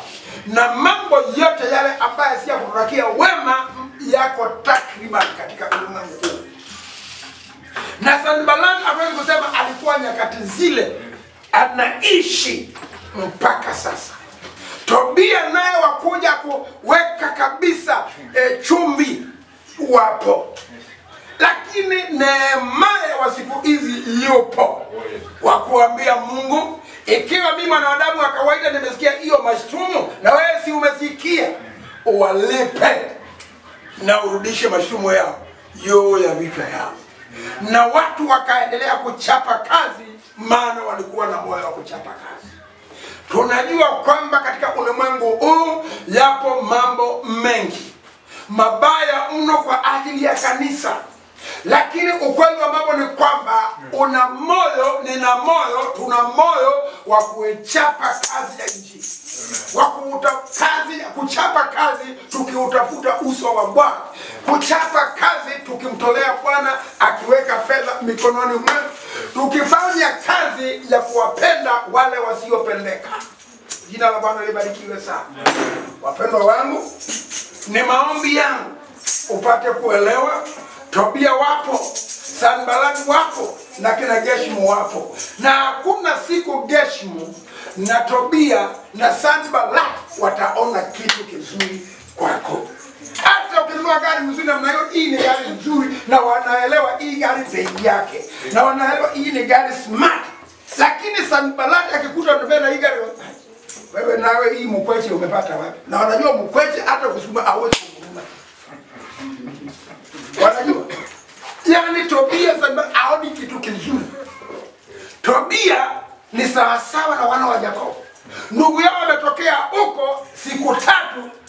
Na mambo yote yale ambaye si ya kututakia wema yako takriban katika ulimwengu huu. Na Sanbalati hawezi kusema alikuwa nyakati zile, anaishi mpaka sasa. Tobia naye wakuja kuweka kabisa chumvi wapo. Lakini Nehemia wa siku hizi yupo wa kuambia Mungu, ikiwa mimi mwanadamu wa kawaida nimesikia hiyo mashtumu na wewe si umesikia, uwalipe na urudishe mashtumu yao juu ya vichwa yao. Na watu wakaendelea kuchapa kazi, maana walikuwa na moyo wa kuchapa kazi. Tunajua kwamba katika ulimwengu huu yapo mambo mengi mabaya mno kwa ajili ya kanisa, lakini ukweli wa mambo ni kwamba una moyo, nina moyo, tuna moyo wa kuchapa kazi ya injili, wa kuchapa kazi tukiutafuta uso wa Bwana, kuchapa kazi tukimtolea Bwana akiweka fedha mikononi mwetu, tukifanya kazi ya kuwapenda wale wasiopendeka. Jina la Bwana libarikiwe sana. Wapendwa wangu, ni maombi yangu upate kuelewa Tobia wapo, Sanbalati wapo, na kina Geshimu wapo. Na hakuna siku Geshimu na Tobia na Sanbalati wataona kitu kizuri kwako. Hata Hata ukinunua gari nzuri namna hiyo, hii ni gari nzuri na wanaelewa hii gari bei yake. Na wanaelewa hii ni gari smart. Lakini Sanbalati akikuta unapenda hii gari, wewe nawe hii mkweche umepata wapi? Na wanajua mkweche hata kusema hawezi kununua. Wanajua. Yaani Tobia Sanbalati haoni kitu kizuri. Tobia ni sawasawa na wana wa Yakobo. Ndugu yao ametokea huko siku 3,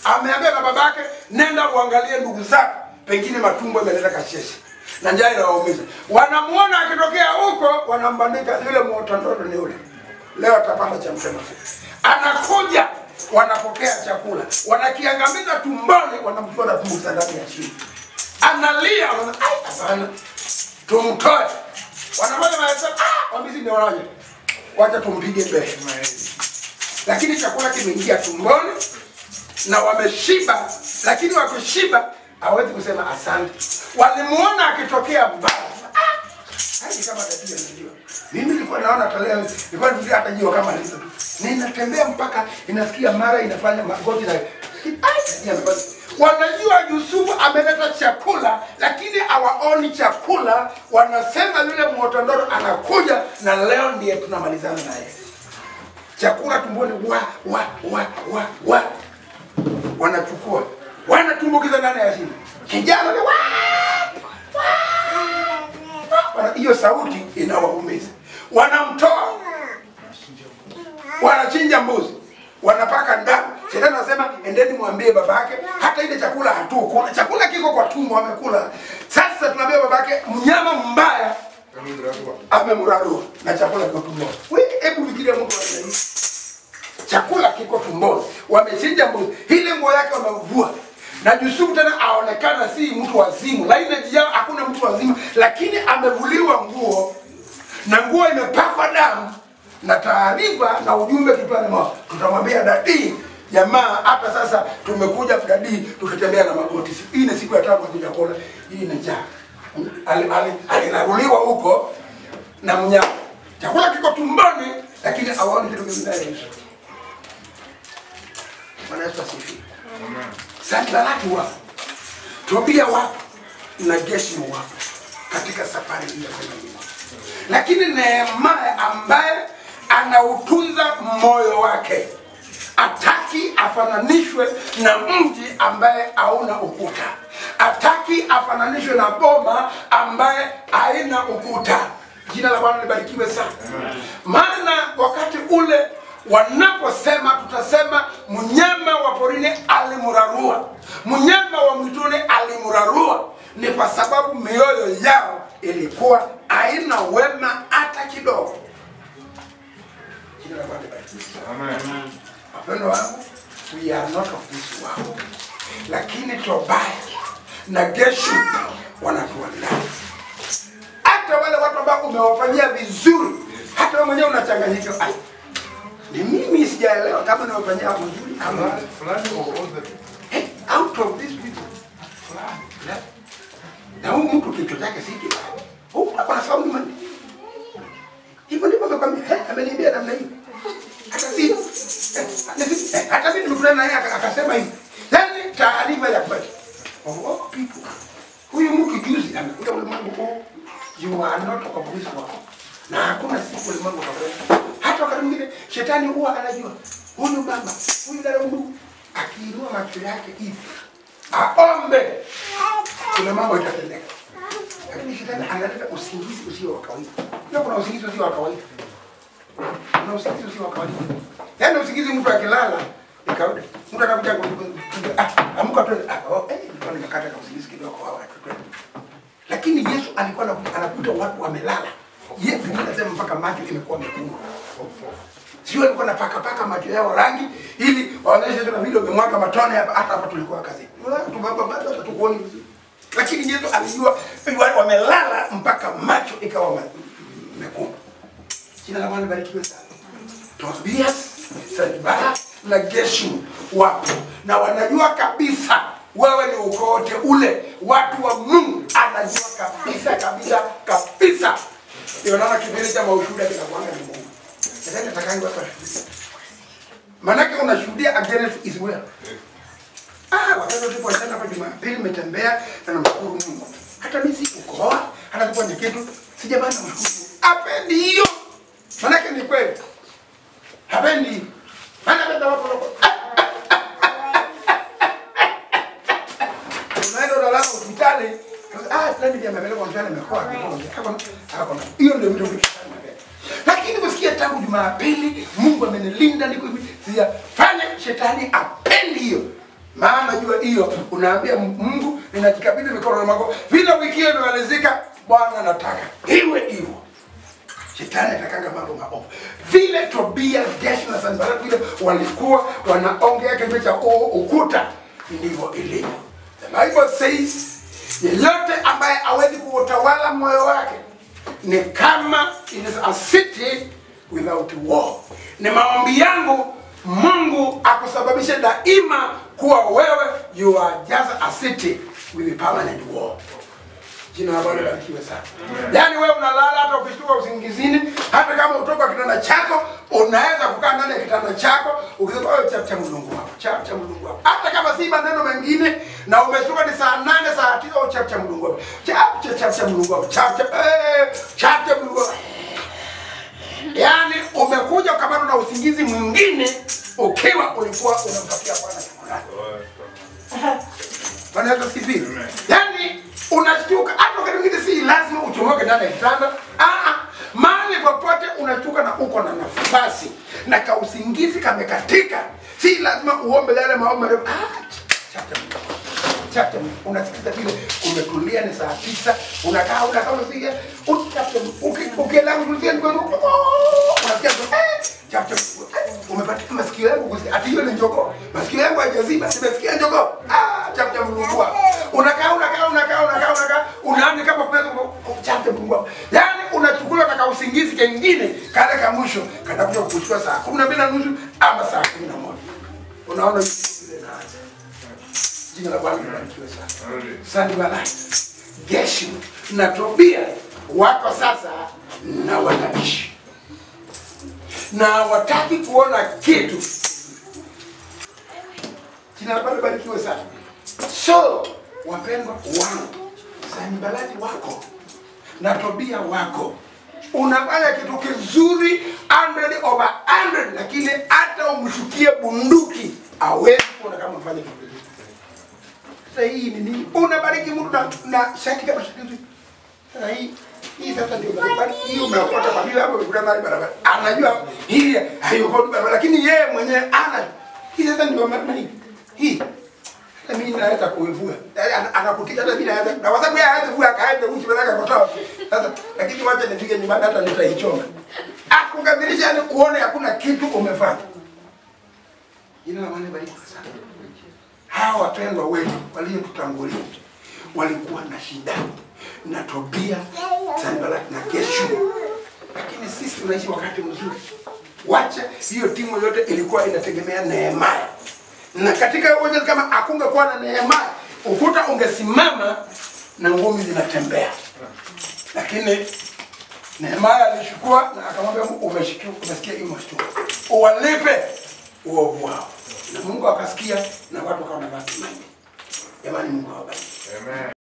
ameambia na babake, nenda uangalie ndugu zako, pengine matumbo yameleta kasheshe na njaa inawaumiza. Wanamuona akitokea huko, wanambandika yule mwotandoto ni yule. Leo atapanda cha msema. Anakuja, wanapokea chakula, wanakiangamiza tumboni, wanamtoa na tumbo ndani ya chini. Analia, hapana, tumtoe. Wanamwona wanasema, wambizi ni wanaje. Wacha tumpige beki. Lakini chakula kimeingia tumboni na wameshiba, lakini wakishiba hawezi kusema asante. Walimuona akitokea mbali. Hadi kama tabia ndio. Mimi nilikuwa naona toleo, nilikuwa ndio hatajiwa kama hizo. Ninatembea mpaka inasikia mara inafanya magoti na wanajua Yusufu ameleta chakula, lakini hawaoni chakula. Wanasema yule mwotondoro anakuja na leo ndiye tunamalizana naye. Chakula tumboni wa wanachukua, wanatumbukiza ndani ya shimo. Kijana ni hiyo sauti inawaumiza. Wanamtoa, wanachinja mbuzi, wanapaka damu. Shetani anasema endeni mwambie babake, hata ile chakula hatukula, chakula kiko kwa tumbo amekula. Sasa tunaambia babake mnyama mbaya amemrarua na chakula kiko tumboni. Wewe hebu fikiria Mungu anasema chakula kiko tumboni, wamechinja mbuzi, ile nguo yake wamevua. Na Yusufu tena aonekana si mtu wazimu. Laini yao hakuna mtu wazimu, lakini amevuliwa nguo na nguo imepakwa damu na taarifa na ujumbe kichwani mwao. Tutamwambia dadi, jamaa hata sasa tumekuja dadi tukitembea na magoti. Hii ni siku ya 5 kuja kuona hii ni njaa. Alinaruliwa huko na mnyama. Chakula kiko tumboni lakini hawaoni kitu kingine. Bwana Yesu asifiwe. Amen. Sanbalati wapo, Tobia wapo na Geshemu wapo katika safari hii ya kwenda mbinguni. Lakini Nehemia ambaye anautunza moyo wake, ataki afananishwe na mji ambaye hauna ukuta. Ataki afananishwe na boma ambaye haina ukuta. Jina la Bwana libarikiwe sana. Maana wakati ule wanaposema tutasema mnyama wa porini alimurarua, mnyama wa mwituni alimurarua, ni kwa sababu mioyo yao ilikuwa haina wema hata kidogo. Jina la Bwana libarikiwe. Amen. Wapendwa wangu, we are not of this world. Lakini Tobia na Geshemu wanatuandaa. Hata wale watu ambao umewafanyia vizuri, hata wewe mwenyewe unachanganyika. Ni mimi sijaelewa kama nimefanyia vizuri kama fulani out of this people. Fulani. Na huyu mtu kitu chake si kitu. Huyu hapa anafahamu nini? Hivyo ndipo amekwambia, ameniambia namna hii. Hata mimi nimekutana naye akasema hivi. Yaani taarifa ya kweli. Oh people. Huyu mtu juzi amekuja ulimwengu, you are not of this world. Na hakuna siku ulimwengu utakwenda. Hata wakati mwingine shetani huwa anajua huyu baba, huyu dada, huyu akiinua macho yake hivi aombe, kuna mambo yatatendeka. Lakini shetani analeta usingizi usio wa kawaida. Ndio kuna usingizi usio wa kawaida. Kuna usingizi usio wa kawaida. Yaani usingizi mtu akilala ni kawaida. Mtu anakuja amka tu, nilikuwa nimekata kwa usingizi kidogo kwa watu. Lakini Yesu alikuwa anakuta watu wamelala. Yesu anasema mpaka macho imekuwa mekundu. Sio alikuwa anapaka macho yao rangi ili waoneshe tuna vile wamemwaga matone hapa tulikuwa kazini. Tubaba bado tukuoni vizuri. Lakini Yesu alijua wamelala mpaka macho ikawa mekundu. Jina la Bwana libarikiwe sana. Tobia, Sanbalati na Geshemu wapo na wanajua kabisa wewe ni ukoo ule. Watu wa Mungu anajua kabisa. Ndio naona kipindi cha maushuhuda kinakuanga ni Mungu. Sasa nitakangi hapa. Maana unashuhudia against Israel. Wakati tulipoanza hapa Jumapili nimetembea na namshukuru Mungu. Hata mimi sikukoa, hata kufanya kitu, sijabana namshukuru Mungu. Hapendi hiyo. Maana ni kweli. Hapendi. Maana benda watu wako. Unaenda unalala hospitali, fulani ndiye amepeleka hospitali amekoa kidogo. Hapo. Hiyo ndio mtu mkifanya. Lakini kusikia tangu Jumapili Mungu amenilinda niko hivi. Sijafanya shetani apendi hiyo. Maana najua hiyo unaambia Mungu ninajikabidhi mikononi mwako. Vile wiki hiyo imemalizika, Bwana nataka iwe hivyo. Shetani atakanga mambo maovu. Vile Tobia, Geshem na Sanbalati vile walikuwa wanaongea kitu cha ukuta, ndivyo ilivyo. The Bible says yeyote ambaye hawezi kuutawala moyo wake ni kama it is a city without wall. Ni maombi yangu Mungu akusababishe daima kuwa wewe you are just a city with a permanent wall. Jina la Bwana libarikiwe sana. Yaani wewe unalala hata ukishtuka usingizini, hata kama utoka kitanda chako, unaweza kukaa ndani ya kitanda chako, ukisema wewe cha Mungu wako, cha Mungu wako. Hata kama si maneno mengine na umeshtuka ni saa 8 saa 9 au cha Mungu wako. Cha Mungu wako. Cha Mungu wako. Yaani umekuja ukapata na usingizi mwingine ukiwa ulikuwa unampatia Bwana shukrani. Bwana Yesu asifiwe. Yaani unashtuka hata wakati mwingine si lazima uchomoke ndani ya kitanda. Mahali popote unashtuka na uko na nafasi na ka usingizi kamekatika. Si lazima uombe yale maombi. Chapter unasikiza vile umetulia ni saa 9 unakaa unasikia ukiela kutulia ni unasikia chapter umepata masikio yangu kusikia ati hiyo ni njogoo masikio yangu hajaziba nimesikia njogoo chapter Mungu unakaa unaanza kama pepo chapter Mungu yani unachukua kaka usingizi kingine kale ka mwisho kanakuja kukuchukua saa 12:30 ama saa 11 unaona hivi inaanza. Jina la Bwana libarikiwe sana. Sanbalati, Geshem na Tobia wako sasa na wanaishi. Na wataki kuona kitu. Jina la Bwana libarikiwe sana. So, wapendwa wangu, Sanbalati wako na Tobia wako. Unafanya kitu kizuri 100/100 lakini hata umshukie bunduki hawezi kuona kama unafanya kitu. Sasa hii ni nini? Unabariki mtu na shati kama shati. Sasa hii sasa ndio barabara. Hii umeokota kwa bila hapo kuna mali barabara. Anajua hii hayokoti barabara lakini yeye mwenyewe ana. Hii sasa ndio mali hii. Na mimi naweza kuivua. Anakutia hata bila hata. Na sababu yeye hawezi kuvua kaende uchi baraka kutoa. Sasa lakini wacha nifike nyumbani hata nitaichoma. Akukamilisha ni uone hakuna kitu umefanya. Jina la Bwana libarikiwe sana. Hawa wapendwa wetu waliotutangulia walikuwa na shida na Tobia, Sanbalati na Geshem. Lakini sisi tunaishi wakati mzuri. Wacha hiyo timu yote ilikuwa inategemea Nehemia. Na katika uwezo kama akungekuwa na Nehemia, ukuta ungesimama na ngome zinatembea. Lakini Nehemia alishukua na akamwambia umesikia hiyo mashtuko. Uwalipe uovu wao. Na Mungu akasikia na watu wakawa na matumaini. Jamani Mungu awabariki. Amen.